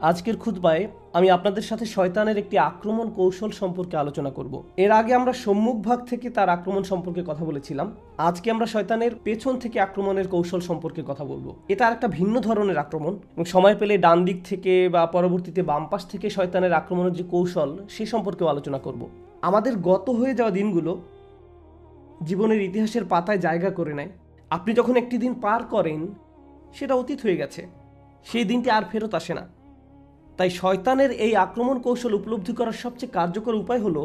আজকের খুতবায় আমি আপনাদের সাথে শয়তানের একটি আক্রমণ কৌশল সম্পর্কে আলোচনা করব। এর আগে আমরা সম্মুখ ভাগ থেকে তার আক্রমণ সম্পর্কে কথা বলেছিলাম। আজকে আমরা শয়তানের পেছন থেকে আক্রমণের কৌশল সম্পর্কে কথা বলবো। এটা আর একটা ভিন্ন ধরনের আক্রমণ এবং সময় পেলে ডান দিক থেকে বা পরবর্তীতে বাম পাশ থেকে শয়তানের আক্রমণের যে কৌশল সে সম্পর্কেও আলোচনা করব। আমাদের গত হয়ে যাওয়া দিনগুলো জীবনের ইতিহাসের পাতায় জায়গা করে নেয়। আপনি যখন একটি দিন পার করেন সেটা অতীত হয়ে গেছে, সেই দিনটি আর ফেরত আসে না। তাই শয়তানের এই আক্রমণ কৌশল উপলব্ধি করার সবচেয়ে কার্যকর উপায় হলো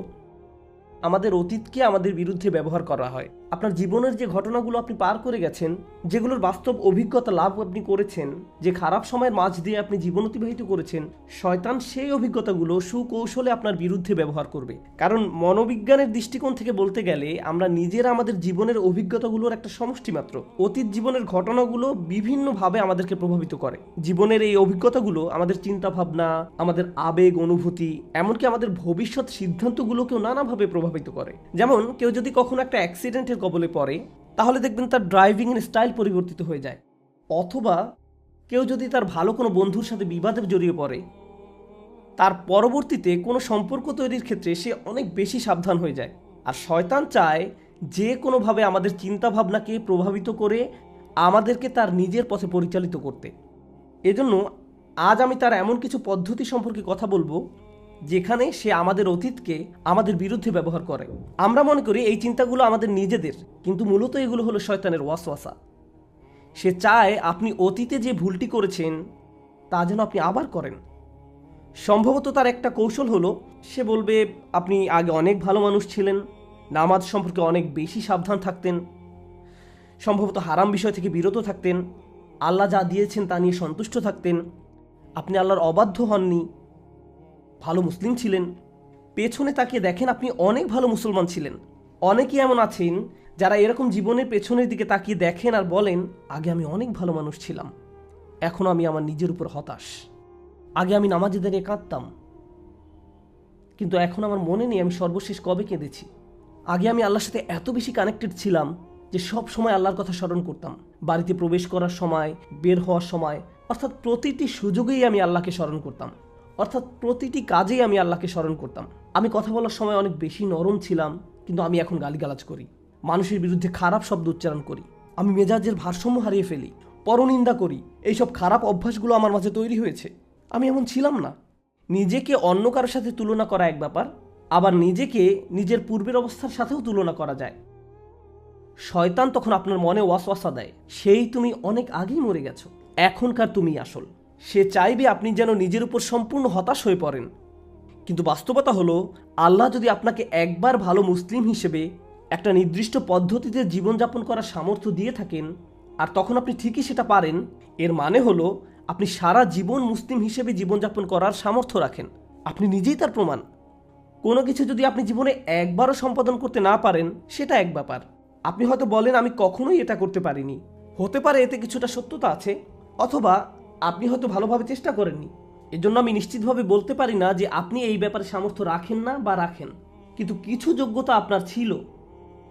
আমাদের অতীতকে আমাদের বিরুদ্ধে ব্যবহার করা হয়। আপনার জীবনের যে ঘটনাগুলো আপনি পার করে গেছেন, যেগুলোর বাস্তব অভিজ্ঞতা লাভ আপনি করেছেন, যে খারাপ সময়ের মাঝ দিয়ে আপনি জীবন অতিবাহিত করেছেন, শয়তান সেই অভিজ্ঞতাগুলো সুকৌশলে আপনার বিরুদ্ধে ব্যবহার করবে। কারণ মনোবিজ্ঞানের দৃষ্টিকোণ থেকে বলতে গেলে আমরা নিজেরা আমাদের জীবনের অভিজ্ঞতাগুলোর একটা সমষ্টি মাত্র। অতীত জীবনের ঘটনাগুলো বিভিন্নভাবে আমাদেরকে প্রভাবিত করে। জীবনের এই অভিজ্ঞতাগুলো আমাদের চিন্তা ভাবনা, আমাদের আবেগ অনুভূতি, এমনকি আমাদের ভবিষ্যৎ সিদ্ধান্তগুলোকেও নানাভাবে প্রভাবিত করে। যেমন কেউ যদি কখনো একটা অ্যাক্সিডেন্টের কবলে পড়ে, তাহলে দেখবেন তার ড্রাইভিং এর স্টাইল পরিবর্তিত হয়ে যায়। অথবা কেউ যদি তার ভালো কোনো বন্ধুর সাথে বিবাদে জড়িয়ে পড়ে, তার পরবর্তীতে কোনো সম্পর্ক তৈরির ক্ষেত্রে সে অনেক বেশি সাবধান হয়ে যায়। আর শয়তান চায় যে কোনোভাবে আমাদের চিন্তা ভাবনাকে প্রভাবিত করে আমাদেরকে তার নিজের পথে পরিচালিত করতে। এজন্য আজ আমি তার এমন কিছু পদ্ধতি সম্পর্কে কথা বলবো যেখানে সে আমাদের অতীতকে আমাদের বিরুদ্ধে ব্যবহার করে। আমরা মনে করি এই চিন্তাগুলো আমাদের নিজেদের, কিন্তু মূলত এগুলো হলো শয়তানের ওয়াসওয়াসা। সে চায় আপনি অতীতে যে ভুলটি করেছেন তা যেন আপনি আবার করেন। সম্ভবত তার একটা কৌশল হলো সে বলবে আপনি আগে অনেক ভালো মানুষ ছিলেন, নামাজ সম্পর্কে অনেক বেশি সাবধান থাকতেন, সম্ভবত হারাম বিষয় থেকে বিরত থাকতেন, আল্লাহ যা দিয়েছেন তা নিয়ে সন্তুষ্ট থাকতেন, আপনি আল্লাহর অবাধ্য হননি, ভালো মুসলিম ছিলেন। পেছনে তাকিয়ে দেখেন আপনি অনেক ভালো মুসলমান ছিলেন। অনেকেই এমন আছেন যারা এরকম জীবনের পেছনের দিকে তাকিয়ে দেখেন আর বলেন আগে আমি অনেক ভালো মানুষ ছিলাম, এখন আমি আমার নিজের উপর হতাশ। আগে আমি নামাজে দাঁড়িয়ে কাঁদতাম, কিন্তু এখন আমার মনে নেই আমি সর্বশেষ কবে কেঁদেছি। আগে আমি আল্লাহর সাথে এত বেশি কানেক্টেড ছিলাম যে সব সময় আল্লাহর কথা স্মরণ করতাম। বাড়িতে প্রবেশ করার সময়, বের হওয়ার সময়, অর্থাৎ প্রতিটি সুযোগেই আমি আল্লাহকে স্মরণ করতাম, অর্থাৎ প্রতিটি কাজেই আমি আল্লাহকে স্মরণ করতাম। আমি কথা বলার সময় অনেক বেশি নরম ছিলাম, কিন্তু আমি এখন গালিগালাজ করি, মানুষের বিরুদ্ধে খারাপ শব্দ উচ্চারণ করি, আমি মেজাজের ভারসাম্য হারিয়ে ফেলি, পরনিন্দা করি। এইসব খারাপ অভ্যাসগুলো আমার মাঝে তৈরি হয়েছে। আমি এমন ছিলাম না। নিজেকে অন্য কারোর সাথে তুলনা করা এক ব্যাপার, আবার নিজেকে নিজের পূর্বের অবস্থার সাথেও তুলনা করা যায়। শয়তান তখন আপনার মনে ওয়াসওয়াসা দেয় সেই তুমি অনেক আগেই মরে গেছো, এখনকার তুমি আসল। সে চাইবে আপনি যেন নিজের উপর সম্পূর্ণ হতাশ হয়ে পড়েন। কিন্তু বাস্তবতা হলো আল্লাহ যদি আপনাকে একবার ভালো মুসলিম হিসেবে একটা নির্দিষ্ট পদ্ধতিতে জীবনযাপন করার সামর্থ্য দিয়ে থাকেন, আর তখন আপনি ঠিকই সেটা পারেন, এর মানে হলো আপনি সারা জীবন মুসলিম হিসেবে জীবনযাপন করার সামর্থ্য রাখেন। আপনি নিজেই তার প্রমাণ। কোনো কিছু যদি আপনি জীবনে একবারও সম্পাদন করতে না পারেন সেটা এক ব্যাপার। আপনি হয়তো বলেন আমি কখনোই এটা করতে পারিনি। হতে পারে এতে কিছুটা সত্যতা আছে, অথবা আপনি হয়তো ভালোভাবে চেষ্টা করেননি। এজন্য আমি নিশ্চিতভাবে বলতে পারি না যে আপনি এই ব্যাপারে সামর্থ্য রাখেন না বা রাখেন, কিন্তু কিছু যোগ্যতা আপনার ছিল।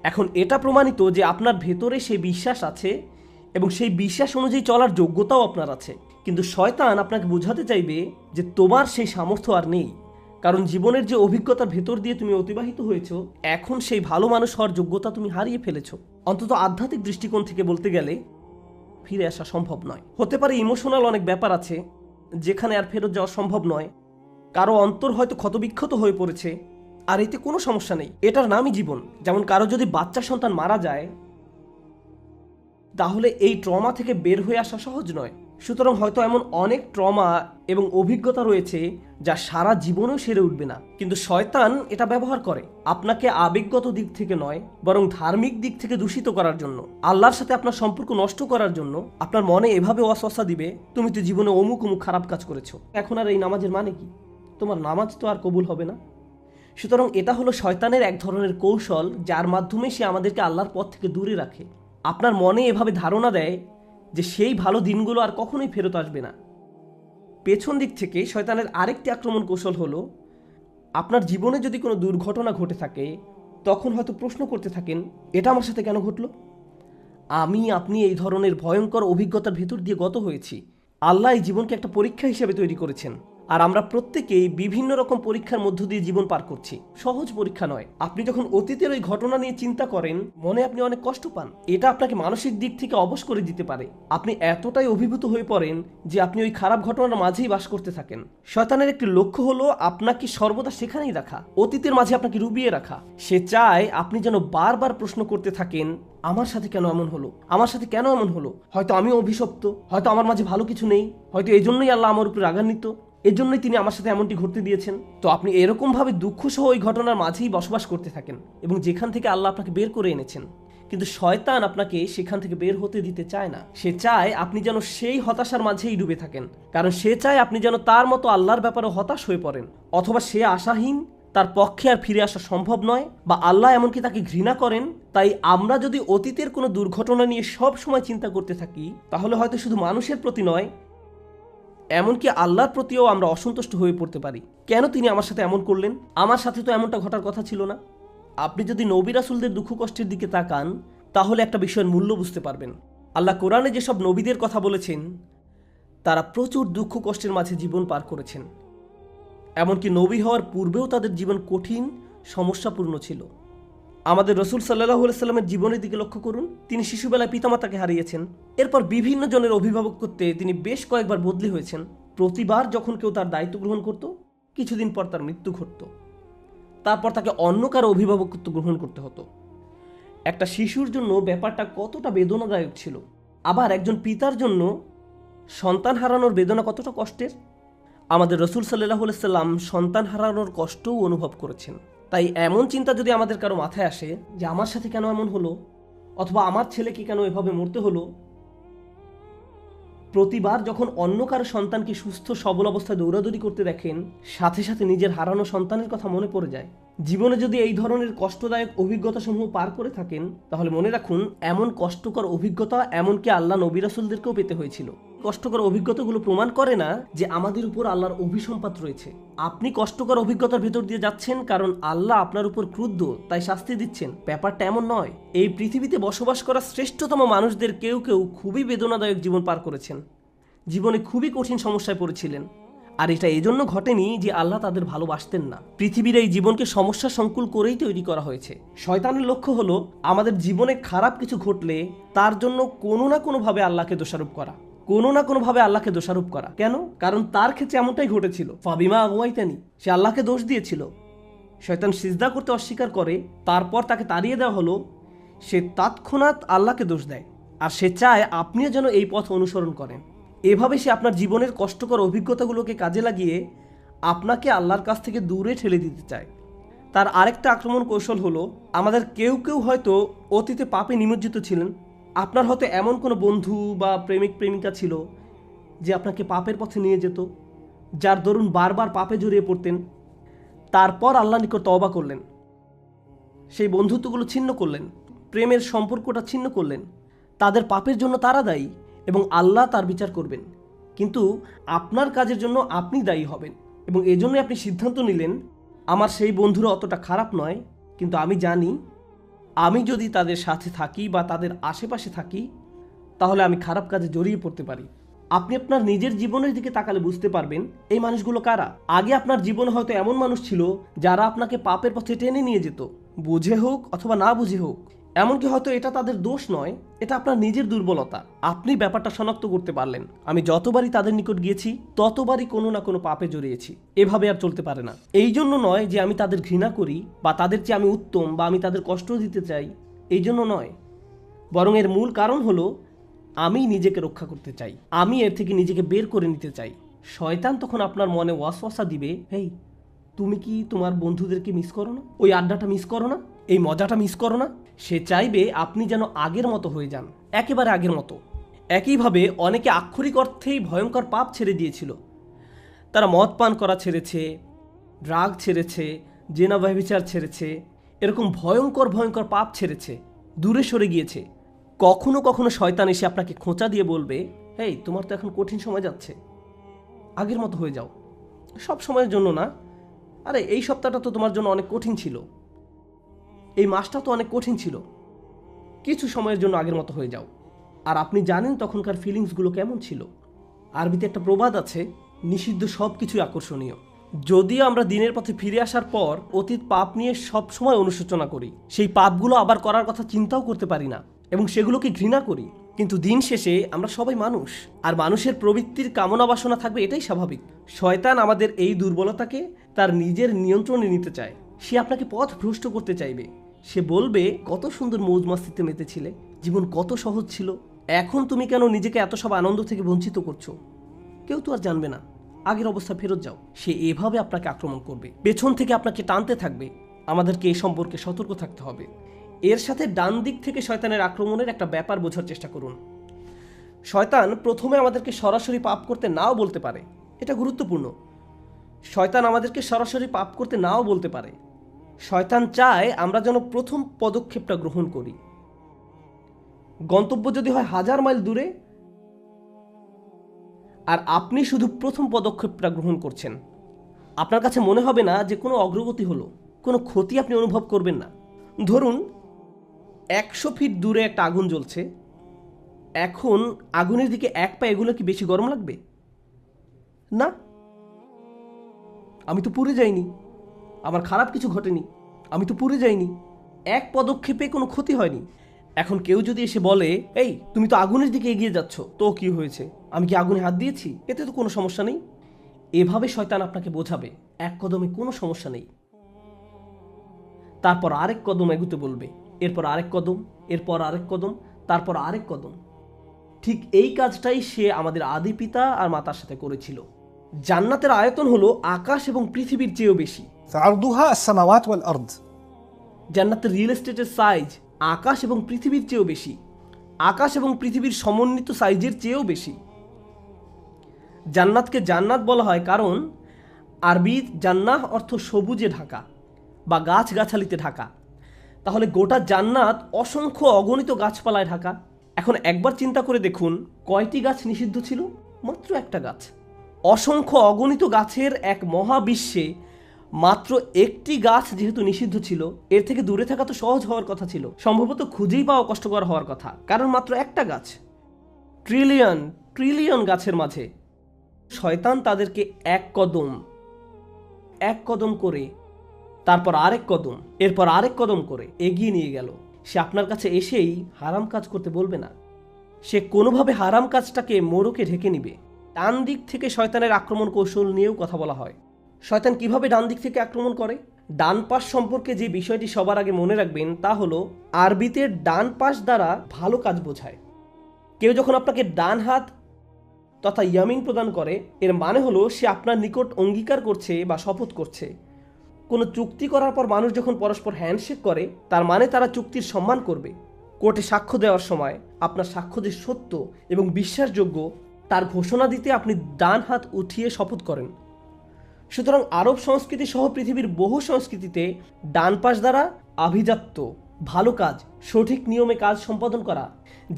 এখন এটা প্রমাণিত যে আপনার ভেতরে সেই বিশ্বাস আছে এবং সেই বিশ্বাস অনুযায়ী চলার যোগ্যতাও আপনার আছে। কিন্তু শয়তান আপনাকে বোঝাতে চাইবে যে তোমার সেই সামর্থ্য আর নেই, কারণ জীবনের যে অভিজ্ঞতার ভেতর দিয়ে তুমি অতিবাহিত হয়েছো, এখন সেই ভালো মানুষ হওয়ার যোগ্যতা তুমি হারিয়ে ফেলেছো। অন্তত আধ্যাত্মিক দৃষ্টিকোণ থেকে বলতে গেলে ফিরে আসা সম্ভব নয়। হতে পারে ইমোশনাল অনেক ব্যাপার আছে যেখানে আর ফেরত যাওয়া সম্ভব নয়। কারো অন্তর হয়তো ক্ষতবিক্ষত হয়ে পড়েছে, আর এতে কোনো সমস্যা নেই, এটার নামই জীবন। যেমন কারো যদি বাচ্চা সন্তান মারা যায়, তাহলে এই ট্রমা থেকে বের হয়ে আসা সহজ নয়। সুতরাং হয়তো এমন অনেক ট্রমা এবং অভিজ্ঞতা রয়েছে যা সারা জীবনেও সেরে উঠবে না, কিন্তু শয়তান এটা ব্যবহার করে আপনাকে আবেগগত দিক থেকে নয়, বরং ধার্মিক দিক থেকে দূষিত করার জন্য, আল্লাহর সাথে আপনার সম্পর্ক নষ্ট করার জন্য। আপনার মনে এভাবে ওয়াসওয়াসা দিবে তুমি তো জীবনে অমুক অমুক খারাপ কাজ করেছো, এখন আর এই নামাজের মানে কি? তোমার নামাজ তো আর কবুল হবে না। সুতরাং এটা হলো শয়তানের এক ধরনের কৌশল, যার মাধ্যমে সে আমাদেরকে আল্লাহর পথ থেকে দূরে রাখে। আপনার মনে এভাবে ধারণা দেয় যে সেই ভালো দিনগুলো আর কখনোই ফেরত আসবে না। পেছন দিক থেকে শয়তানের আরেকটি আক্রমণ কৌশল হলো আপনার জীবনে যদি কোনো দুর্ঘটনা ঘটে থাকে, তখন হয়তো প্রশ্ন করতে থাকেন এটা আমার সাথে কেন ঘটলো। আপনি এই ধরনের ভয়ঙ্কর অভিজ্ঞতার ভেতর দিয়ে গত হয়েছি। আল্লাহ এই জীবনকে একটা পরীক্ষা হিসেবে তৈরি করেছেন। আর আমরা প্রত্যেকেই বিভিন্ন রকম পরীক্ষার মধ্য দিয়ে জীবন পার করছি। সহজ পরীক্ষা নয়। আপনি যখন অতীতের ওই ঘটনা নিয়ে চিন্তা করেন, মনে আপনি অনেক কষ্ট পান। এটা আপনাকে মানসিক দিক থেকে অবশ করে দিতে পারে। আপনি এতটাই অভিভূত হয়ে পড়েন যে আপনি ওই খারাপ ঘটনার মাঝেই বাস করতে থাকেন। শয়তানের একটি লক্ষ্য হলো আপনাকে সর্বদা সেখানেই রাখা, অতীতের মাঝে আপনাকে ডুবিয়ে রাখা। সে চায় আপনি যেন বারবার প্রশ্ন করতে থাকেন, আমার সাথে কেন এমন হলো, আমার সাথে কেন এমন হলো, হয়তো আমি অভিশপ্ত, হয়তো আমার মাঝে ভালো কিছু নেই, হয়তো এই জন্যই আল্লাহ আমার উপর রাগান্বিত, এজন্যই তিনি আমার সাথে এমনটি ঘটতে দিয়েছেন। তো আপনি এরকম ভাবে দুঃখ সহ ওই ঘটনার মাঝেই বসবাস করতে থাকেন, এবং যেখান থেকে আল্লাহ আপনাকে বের করে এনেছেন। কিন্তু শয়তান আপনাকে সেখান থেকে বের হতে দিতে চায় না। সে চায় আপনি যেন সেই হতাশার মাঝেই ডুবে থাকেন, কারণ সে চায় আপনি যেন তার মতো আল্লাহর ব্যাপারে হতাশ হয়ে পড়েন, অথবা সে আশাহীন, তার পক্ষে আর ফিরে আসা সম্ভব নয়, বা আল্লাহ এমনকি তাকে ঘৃণা করেন। তাই আমরা যদি অতীতের কোনো দুর্ঘটনা নিয়ে সব সময় চিন্তা করতে থাকি, তাহলে হয়তো শুধু মানুষের প্রতি নয়, এমনকি আল্লাহর প্রতিও আমরা অসন্তুষ্ট হয়ে পড়তে পারি। কেন তিনি আমার সাথে এমন করলেন, আমার সাথে তো এমনটা ঘটার কথা ছিল না। আপনি যদি নবী রাসূলদের দুঃখ কষ্টের দিকে তাকান, তাহলে একটা বিষয়ের মূল্য বুঝতে পারবেন। আল্লাহ কোরআনে যেসব নবীদের কথা বলেছেন, তারা প্রচুর দুঃখ কষ্টের মাঝে জীবন পার করেছেন। এমনকি নবী হওয়ার পূর্বেও তাদের জীবন কঠিন, সমস্যাপূর্ণ ছিল। আমাদের রসুল সাল্লাল্লাহু আলাইহি সাল্লামের জীবনের দিকে লক্ষ্য করুন। তিনি শিশুবেলায় পিতামাতাকে হারিয়েছেন। এরপর বিভিন্ন জনের অভিভাবক করতে তিনি বেশ কয়েকবার বদলি হয়েছেন। প্রতিবার যখন কেউ তার দায়িত্ব গ্রহণ করত, কিছুদিন পর তার মৃত্যু ঘটত। তারপর তাকে অন্য কারো অভিভাবকত্ব গ্রহণ করতে হতো। একটা শিশুর জন্য ব্যাপারটা কতটা বেদনাদায়ক ছিল। আবার একজন পিতার জন্য সন্তান হারানোর বেদনা কতটা কষ্টের। আমাদের রসুল সাল্লাল্লাহু আলাইহি সাল্লাম সন্তান হারানোর কষ্টও অনুভব করেছেন। তাই এমন চিন্তা যদি আমাদের কারো মাথায় আসে যে আমার সাথে কেন এমন হলো, অথবা আমার ছেলেকে কেন এভাবে মরতে হলো, প্রতিবার যখন অন্য কারো সন্তানকে সুস্থ সবল অবস্থায় দৌড়াদৌড়ি করতে দেখেন, সাথে সাথে নিজের হারানো সন্তানের কথা মনে পড়ে যায়। জীবনে যদি এই ধরনের কষ্টদায়ক অভিজ্ঞতাসমূহ পার করে থাকেন, তাহলে মনে রাখুন এমন কষ্টকর অভিজ্ঞতা এমনকি আল্লাহ নবী রাসূলদেরকেও পেতে হয়েছিল। কষ্টকর অভিজ্ঞতাগুলো প্রমাণ করে না যে আমাদের উপর আল্লাহর অভিসম্পাত রয়েছে। আপনি কষ্টকর অভিজ্ঞতার ভেতর দিয়ে যাচ্ছেন কারণ আল্লাহ আপনার উপর ক্রুদ্ধ, তাই শাস্তি দিচ্ছেন, ব্যাপারটা এমন নয়। এই পৃথিবীতে বসবাস করা শ্রেষ্ঠতম মানুষদের কেউ কেউ খুবই বেদনাদায়ক জীবন পার করেছেন, জীবনে খুবই কঠিন সমস্যায় পড়েছিলেন। আর এটা এজন্য ঘটেনি যে আল্লাহ তাদের ভালোবাসতেন না। পৃথিবীর এই জীবনকে সমস্যা সংকুল করেই তৈরি করা হয়েছে। শয়তানের লক্ষ্য হলো আমাদের জীবনে খারাপ কিছু ঘটলে তার জন্য কোনো না কোনোভাবে আল্লাহকে দোষারোপ করা, কোনো না কোনোভাবে আল্লাহকে দোষারোপ করা। কেন? কারণ তার ক্ষেত্রে এমনটাই ঘটেছিল। ফাবিমা আগুয়াইতানি, সে আল্লাহকে দোষ দিয়েছিল। শয়তান সিজদা করতে অস্বীকার করে, তারপর তাকে তাড়িয়ে দেওয়া হলো। সে তৎক্ষণাৎ আল্লাহকে দোষ দেয়, আর সে চায় আপনিও যেন এই পথ অনুসরণ করেন। এভাবে সে আপনার জীবনের কষ্টকর অভিজ্ঞতাগুলোকে কাজে লাগিয়ে আপনাকে আল্লাহর কাছ থেকে দূরে ঠেলে দিতে চায়। তার আরেকটা আক্রমণ কৌশল হলো, আমাদের কেউ কেউ হয়তো অতীতে পাপে নিমজ্জিত ছিলেন। আপনার হয়তো এমন কোনো বন্ধু বা প্রেমিক প্রেমিকা ছিল যে আপনাকে পাপের পথে নিয়ে যেত, যার দরুন বারবার পাপে জড়িয়ে পড়তেন। তারপর আল্লাহর নিকট তওবা করলেন, সেই বন্ধুত্বগুলো ছিন্ন করলেন, প্রেমের সম্পর্কটা ছিন্ন করলেন। তাদের পাপের জন্য তারা দায়ী এবং আল্লাহ তার বিচার করবেন। কিন্তু আপনার কাজের জন্য আপনি দায়ী হবেন, এবং এজন্যই আপনি সিদ্ধান্ত নিলেন আমার সেই বন্ধুরা অতটা খারাপ নয়, কিন্তু আমি জানি আমি যদি তাদের সাথে থাকি বা তাদের আশেপাশে থাকি, তাহলে আমি খারাপ কাজে জড়িয়ে পড়তে পারি। আপনি আপনার নিজের জীবনের দিকে তাকালে বুঝতে পারবেন এই মানুষগুলো কারা। আগে আপনার জীবনে হয়তো এমন মানুষ ছিল যারা আপনাকে পাপের পথে টেনে নিয়ে যেত, বুঝে হোক অথবা না বুঝে হোক। এমনকি হয়তো এটা তাদের দোষ নয়, এটা আপনার নিজের দুর্বলতা। আপনি ব্যাপারটা শনাক্ত করতে পারলেন। আমি যতবারই তাদের নিকট গিয়েছি ততবারই কোনো না কোনো পাপে জড়িয়েছি। এভাবে আর চলতে পারে না। এই জন্য নয় যে আমি তাদের ঘৃণা করি বা তাদের চেয়ে আমি উত্তম বা আমি তাদের কষ্ট দিতে চাই, এই জন্য নয়। বরং এর মূল কারণ হলো আমি নিজেকে রক্ষা করতে চাই, আমি এর থেকে নিজেকে বের করে নিতে চাই। শয়তান তখন আপনার মনে ওয়াসওয়াসা দিবে, হেই তুমি কি তোমার বন্ধুদেরকে মিস করো না, ওই আড্ডাটা মিস করো না, এই মজাটা মিস করো না। সে চাইবে আপনি যেন আগের মতো হয়ে যান, একেবারে আগের মতো। একইভাবে অনেকে আক্ষরিক অর্থেই ভয়ঙ্কর পাপ ছেড়ে দিয়েছিল। তারা মদ পান করা ছেড়েছে, ড্রাগ ছেড়েছে, জেনা ব্যভিচার ছেড়েছে, এরকম ভয়ঙ্কর ভয়ঙ্কর পাপ ছেড়েছে, দূরে সরে গিয়েছে। কখনো কখনো শয়তান এসে আপনাকে খোঁচা দিয়ে বলবে, হেই তোমার তো এখন কঠিন সময় যাচ্ছে, আগের মতো হয়ে যাও। সব সময়ের জন্য না, আরে এই সপ্তাহটা তো তোমার জন্য অনেক কঠিন ছিল, এই মাসটা তো অনেক কঠিন ছিল, কিছু সময়ের জন্য আগের মতো হয়ে যাও। আর আপনি জানেন তখনকার ফিলিংসগুলো কেমন ছিল। আরবিতে একটা প্রবাদ আছে, নিষিদ্ধ সব কিছুই আকর্ষণীয়। যদিও আমরা দিনের পথে ফিরে আসার পর অতীত পাপ নিয়ে সবসময় অনুশোচনা করি, সেই পাপগুলো আবার করার কথা চিন্তাও করতে পারি না এবং সেগুলোকে ঘৃণা করি, কিন্তু দিন শেষে আমরা সবাই মানুষ, আর মানুষের প্রবৃত্তির কামনা বাসনা থাকবে, এটাই স্বাভাবিক। শয়তান আমাদের এই দুর্বলতাকে তার নিজের নিয়ন্ত্রণে নিতে চায়। সে আপনাকে পথ ভ্রষ্ট করতে চাইবে। সে বলবে, কত সুন্দর মৌজ মাস্তিতে মেতেছিলে, জীবন কত সহজ ছিল, এখন তুমি কেন নিজেকে এত সব আনন্দ থেকে বঞ্চিত করছো? কেউ তো আর জানবে না, আগের অবস্থা ফেরত যাও। সে এভাবে আপনাকে আক্রমণ করবে, পেছন থেকে আপনাকে টানতে থাকবে। আমাদেরকে এই সম্পর্কে সতর্ক থাকতে হবে। এর সাথে ডান দিক থেকে শয়তানের আক্রমণের একটা ব্যাপার বোঝার চেষ্টা করুন। শয়তান প্রথমে আমাদেরকে সরাসরি পাপ করতে নাও বলতে পারে, এটা গুরুত্বপূর্ণ। শয়তান আমাদেরকে সরাসরি পাপ করতে নাও বলতে পারে। শয়তান চায় আমরা যেন প্রথম পদক্ষেপটা গ্রহণ করি। গন্তব্য যদি হয় 1000 মাইল দূরে, আর আপনি শুধু প্রথম পদক্ষেপটা গ্রহণ করছেন, আপনার কাছে মনে হবে না যে কোনো অগ্রগতি হলো, কোনো ক্ষতি আপনি অনুভব করবেন না। ধরুন 100 ফিট দূরে একটা আগুন জ্বলছে, এখন আগুনের দিকে এক পা এগুলো কি বেশি গরম লাগবে? না, আমি তো পুড়ে যাইনি, আমার খারাপ কিছু ঘটেনি, আমি তো পুড়ে যাইনি, এক পদক্ষেপে কোনো ক্ষতি হয়নি। এখন কেউ যদি এসে বলে, এই তুমি তো আগুনের দিকে এগিয়ে যাচ্ছ, তো কি হয়েছে, আমি কি আগুনে হাত দিয়েছি, এতে তো কোনো সমস্যা নেই। এভাবে শয়তান আপনাকে বোঝাবে এক কদমে কোনো সমস্যা নেই। তারপর আরেক কদম এগুতে বলবে, এরপর আরেক কদম, এরপর আরেক কদম, তারপর আরেক কদম। ঠিক এই কাজটাই সে আমাদের আদি পিতা আর মাতার সাথে করেছিল। জান্নাতের আয়তন হলো আকাশ এবং পৃথিবীর চেয়েও বেশি। فعرضها السماوات والأرض। জান্নাতের রিয়েল এস্টেটের সাইজ আকাশ এবং পৃথিবীর চেয়েও বেশি, আকাশ এবং পৃথিবীর সমন্বিত সাইজের চেয়েও বেশি। জান্নাতকে জান্নাত বলা হয় কারণ আরবি জান্নাহ অর্থ সবুজে ঢাকা বা গাছগাছালিতে ঢাকা। তাহলে গোটা জান্নাত অসংখ্য অগণিত গাছপালায় ঢাকা। এখন একবার চিন্তা করে দেখুন, কয়টি গাছ নিষিদ্ধ ছিল? মাত্র একটা গাছ। অসংখ্য অগণিত গাছের এক মহাবিশ্বে মাত্র একটি গাছ যেহেতু নিষিদ্ধ ছিল, এর থেকে দূরে থাকা তো সহজ হওয়ার কথা ছিল, সম্ভবত খুঁজেই পাওয়া কষ্টকর হওয়ার কথা, কারণ মাত্র একটা গাছ। ট্রিলিয়ন ট্রিলিয়ন গাছের মাঝে শয়তান তাদেরকে এক কদম করে, তারপর আরেক কদম, এরপর আরেক কদম করে এগিয়ে নিয়ে গেল। সে আপনার কাছে এসেই হারাম কাজ করতে বলবে না, সে কোনোভাবে হারাম কাজটাকে মোড়কে ঢেকে নিবে। ডান দিক থেকে শয়তানের আক্রমণ কৌশল নিয়েও কথা বলা হয়। শয়তান কিভাবে ডান দিক থেকে আক্রমণ করে? ডান পাশ সম্পর্কে যে বিষয়টি সবার আগে মনে রাখবেন তা হলো, আরবিতে ডান পাশ দ্বারা ভালো কাজ বোঝায়। কেউ যখন আপনাকে ডান হাত তথা ইয়ামিন প্রদান করে, এর মানে হলো সে আপনার নিকট অঙ্গীকার করছে বা শপথ করছে। কোনো চুক্তি করার পর মানুষ যখন পরস্পর হ্যান্ডশেক করে, তার মানে তারা চুক্তির সম্মান করবে। কোর্টে সাক্ষ্য দেওয়ার সময় আপনার সাক্ষ্য যে সত্য এবং বিশ্বাসযোগ্য তার ঘোষণা দিতে আপনি ডান হাত উঠিয়ে শপথ করেন। সুতরাং আরব সংস্কৃতি সহ পৃথিবীর বহু সংস্কৃতিতে ডান পাশ দ্বারা আভিজাত্য, ভালো কাজ, সঠিক নিয়মে কাজ সম্পাদন করা,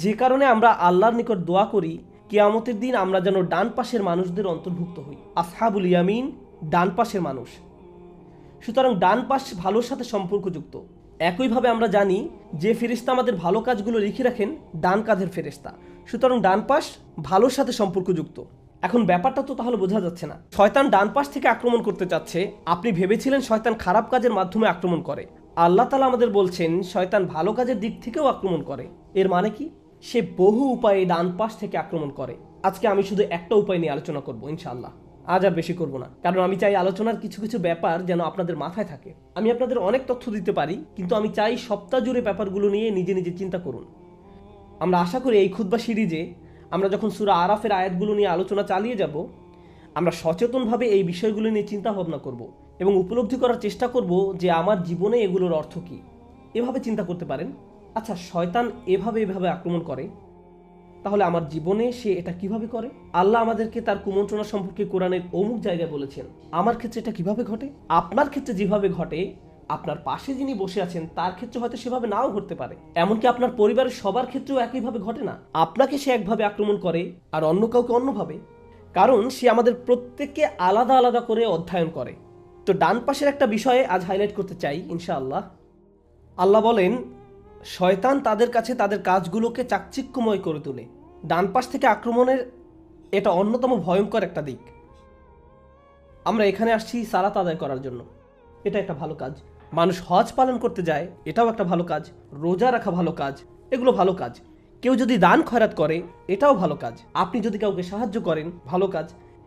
যে কারণে আমরা আল্লাহর নিকট দোয়া করি কিয়ামতের দিন আমরা যেন ডান পাশের মানুষদের অন্তর্ভুক্ত হই, আসহাবুল ইয়ামিন, ডান পাশের মানুষ। সুতরাং ডান পাশ ভালোর সাথে সম্পর্কযুক্ত। একইভাবে আমরা জানি যে ফেরেশতা আমাদের ভালো কাজগুলো লিখে রাখেন, ডান কাঁধের ফেরেশতা। সুতরাং ডান পাশ ভালোর সাথে সম্পর্কযুক্ত। এখন ব্যাপারটা তো তাহলে বোঝা যাচ্ছে না, শয়তান ডান পাশ থেকে আক্রমণ করতে চাচ্ছে। আপনি ভেবেছিলেন শয়তান খারাপ কাজের মাধ্যমে আক্রমণ করে, আল্লাহ তাআলা আমাদের বলছেন শয়তান ভালো কাজের দিক থেকেও আক্রমণ করে। এর মানে কি? সে বহু উপায়ে ডান পাশ থেকে আক্রমণ করে। আজকে আমি শুধু একটা উপায় নিয়ে আলোচনা করব ইনশাআল্লাহ, আজ আর বেশি করব না, কারণ আমি চাই আলোচনার কিছু কিছু ব্যাপার যেন আপনাদের মাথায় থাকে। আমি আপনাদের অনেক তথ্য দিতে পারি, কিন্তু আমি চাই সপ্তাহ জুড়ে ব্যাপারগুলো নিয়ে নিজে নিজে চিন্তা করুন। আমরা আশা করি এই খুতবা সিরিজে আমরা যখন সূরা আরাফের আয়াতগুলো নিয়ে আলোচনা চালিয়ে যাব, আমরা সচেতনভাবে এই বিষয়গুলো নিয়ে চিন্তা ভাবনা করব এবং উপলব্ধি করার চেষ্টা করব যে আমার জীবনে এগুলোর অর্থ কী। এভাবে চিন্তা করতে পারেন, আচ্ছা শয়তান এভাবে আক্রমণ করে, তাহলে আমার জীবনে সে এটা কিভাবে করে? আল্লাহ আমাদেরকে তার কুমন্ত্রণা সম্পর্কে কোরআনের অমুক জায়গায় বলেছেন, আমার ক্ষেত্রে এটা কিভাবে ঘটে? আপনার ক্ষেত্রে যেভাবে ঘটে, আপনার পাশে যিনি বসে আছেন তার ক্ষেত্রে হয়তো সেভাবে নাও ঘটতে পারে। এমনকি আপনার পরিবারের সবার ক্ষেত্রেও একইভাবে ঘটে না। আপনাকে সে একভাবে আক্রমণ করে আর অন্য কাউকে অন্যভাবে, কারণ সে আমাদের প্রত্যেককে আলাদা আলাদা করে অধ্যয়ন করে। তো ডান পাশের একটা বিষয়ে আজ হাইলাইট করতে চাই ইনশাআল্লাহ। আল্লাহ বলেন, শয়তান তাদের কাছে তাদের কাজগুলোকে চাকচিক্যময় করে তোলে। ডান পাশ থেকে আক্রমণের এটা অন্যতম ভয়ঙ্কর একটা দিক। আমরা এখানে আসছি সালাত আদায় করার জন্য, এটা একটা ভালো কাজ। মানুষ হজ পালন করতে যায়, এটাও একটা ভালো কাজ। রোজা রাখা ভালো কাজ, এগুলো ভালো কাজ। কেউ যদি দান খয়রাত করে, এটাও ভালো কাজ। আপনি যদি কাউকে সাহায্য করেন, ভালো কাজ।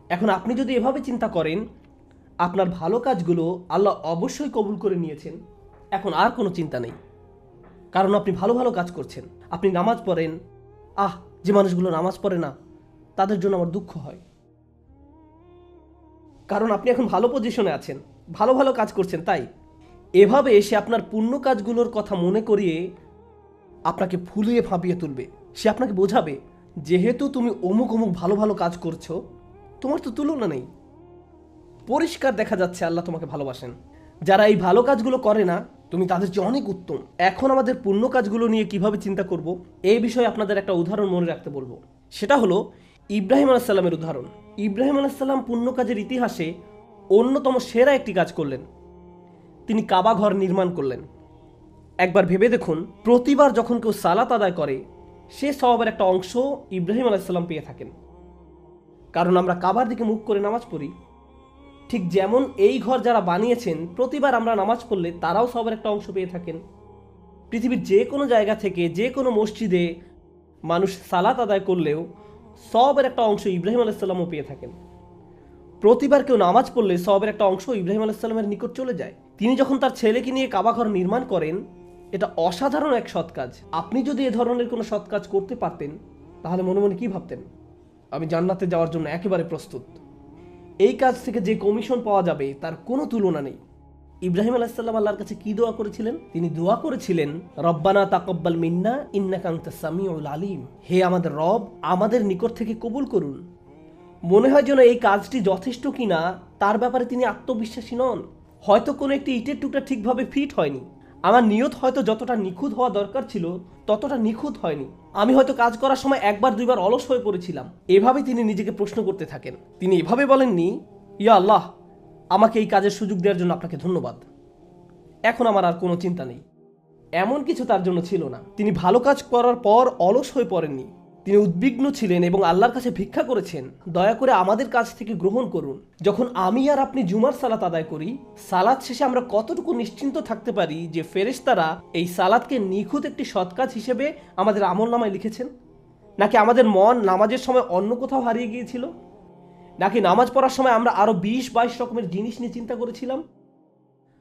এখন আপনি যদি এভাবে চিন্তা করেন আপনার ভালো কাজগুলো আল্লাহ অবশ্যই কবুল করে নিয়েছেন, এখন আর কোনো চিন্তা নেই, কারণ আপনি ভালো ভালো কাজ করছেন। আপনি নামাজ পড়েন, যে মানুষগুলো নামাজ পড়ে না তাদের জন্য আমার দুঃখ হয়, কারণ আপনি এখন ভালো পজিশনে আছেন, ভালো ভালো কাজ করছেন। তাই এভাবে এসে আপনার পুণ্য কাজগুলোর কথা মনে করিয়ে আপনাকে ফুলিয়ে ফাঁপিয়ে তুলবে। সে আপনাকে বোঝাবে, যেহেতু তুমি অমুক অমুক ভালো ভালো কাজ করছো, তোমার তো তুলনা নেই। পরিষ্কার দেখা যাচ্ছে আল্লাহ তোমাকে ভালোবাসেন। যারা এই ভালো কাজগুলো করে না, তুমি তাদের চেয়ে অনেক উত্তম। এখন আমাদের পুণ্য কাজগুলো নিয়ে কিভাবে চিন্তা করব, এই বিষয়ে আপনাদের একটা উদাহরণ মনে রাখতে বলবো। সেটা হলো ইব্রাহিম আলাইহিস সালামের উদাহরণ। ইব্রাহিম আলাইহিস সালাম পুণ্য কাজের ইতিহাসে অন্যতম সেরা একটি কাজ করলেন। তিনি কাবা ঘর নির্মাণ করলেন। একবার ভেবে দেখুন, প্রতিবার যখন কেউ সালাত আদায় করে, সে সওয়াবের একটা অংশ ইব্রাহিম আলাইহিস সালাম পেয়ে থাকেন, কারণ আমরা কাবার দিকে মুখ করে নামাজ পড়ি। ঠিক যেমন এই ঘর যারা বানিয়েছেন, প্রতিবার আমরা নামাজ পড়লে তারাও সবার একটা অংশ পেয়ে থাকেন। পৃথিবীর যে কোনো জায়গা থেকে যে কোনো মসজিদে মানুষ সালাত আদায় করলেও সবের একটা অংশ ইব্রাহিম আলাইহিস সালামও পেয়ে থাকেন। প্রতিবার কেউ নামাজ পড়লে সবের একটা অংশ ইব্রাহিম আলাইহিস সালামের নিকট চলে যায়। তিনি যখন তার ছেলেকে নিয়ে কাবা ঘর নির্মাণ করেন, এটা অসাধারণ এক সৎ কাজ। আপনি যদি এ ধরনের কোনো সৎ কাজ করতে পারতেন, তাহলে মনে মনে কি ভাবতেন? আমি জান্নাতে যাওয়ার জন্য একেবারে প্রস্তুত। এই কাজ থেকে যে কমিশন পাওয়া যাবে তার কোনো তুলনা নেই। ইব্রাহিম আলাইহিস সালাম আল্লাহর কাছে কি দোয়া করেছিলেন? তিনি দোয়া করেছিলেন, রব্বানা তাকাব্বাল মিন্না ইন্নাকা আনতাস সামিউল আলিম। হে আমাদের রব, আমাদের নিকট থেকে কবুল করুন। মনে হয় যেন এই কাজটি যথেষ্ট কিনা তার ব্যাপারে তিনি আত্মবিশ্বাসী নন। হয়তো কোনো একটি ইটের টুকরা ঠিকভাবে ফিট হয়নি। আমার নিয়ত হয়তো যতটা নিখুঁত হওয়া দরকার ছিল ততটা নিখুঁত হয়নি। আমি হয়তো কাজ করার সময় একবার দুইবার অলস হয়ে পড়েছিলাম। এভাবে তিনি নিজেকে প্রশ্ন করতে থাকেন। তিনি এভাবে বলেননি, ইয়া আল্লাহ, আমাকে এই কাজের সুযোগ দেওয়ার জন্য আপনাকে ধন্যবাদ, এখন আমার আর কোনো চিন্তা নেই। এমন কিছু তার জন্য ছিল না। তিনি ভালো কাজ করার পর অলস হয়ে পড়েননি। তিনি উদ্বিগ্ন ছিলেন এবং আল্লাহর কাছে ভিক্ষা করেছেন, দয়া করে আমাদের কাছ থেকে গ্রহণ করুন। যখন আমি আর আপনি জুমার সালাত আদায় করি, সালাত শেষে আমরা কতটুকু নিশ্চিন্ত থাকতে পারি যে ফেরেশতারা এই সালাতকে নিখুঁত একটি সৎ কাজ হিসেবে আমাদের আমলনামায় লিখেছেন? নাকি আমাদের মন নামাজের সময় অন্য কোথাও হারিয়ে গিয়েছিল? নাকি নামাজ পড়ার সময় আমরা আরো 20-22 রকমের জিনিস নিয়ে চিন্তা করেছিলাম?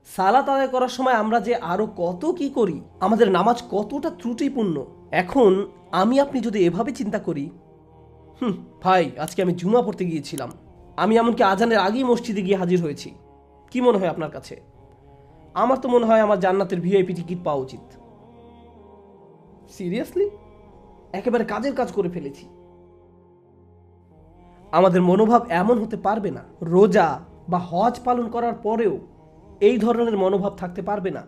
সালাত আদায় করার সময় আমরা যে আরো কত কি করি, আমাদের নামাজ কতটা ত্রুটিপূর্ণ। এখন আমি আপনি যদি এভাবে চিন্তা করি, ভাই আজকে আমি জুমা পড়তে গিয়েছিলাম, আমি এমনকি আজানের আগেই মসজিদে গিয়ে হাজির হয়েছি, কি মনে হয় আপনার কাছে? আমার তো মনে হয় আমার জান্নাতের ভিআইপি টিকিট পাওয়া উচিত। সিরিয়াসলি, একেবারে কাজের কাজ করে ফেলেছি। আমাদের মনোভাব এমন হতে পারবে না। রোজা বা হজ পালন করার পরেও এই ধরনের মনোভাব থাকতে পারবে না।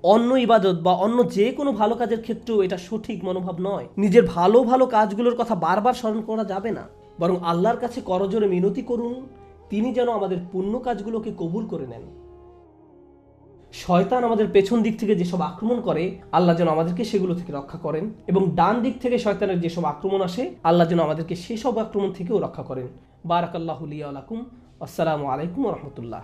অন্য ইবাদত বা অন্য যে কোনো ভালো কাজের ক্ষেত্রেও এটা সঠিক মনোভাব নয়। নিজের ভালো ভালো কাজগুলোর কথা বারবার স্মরণ করা যাবে না, বরং আল্লাহর কাছে করজোরে মিনতি করুন, তিনি যেন আমাদের পুণ্য কাজগুলোকে কবুল করে নেন। শয়তান আমাদের পেছন দিক থেকে যেসব আক্রমণ করে, আল্লাহ যেন আমাদেরকে সেগুলো থেকে রক্ষা করেন, এবং ডান দিক থেকে শয়তানের যেসব আক্রমণ আসে, আল্লাহ যেন আমাদেরকে সেসব আক্রমণ থেকেও রক্ষা করেন। বারাকাল্লাহু লি ওয়া লাকুম। আসসালামু আলাইকুম ওয়া রাহমাতুল্লাহ।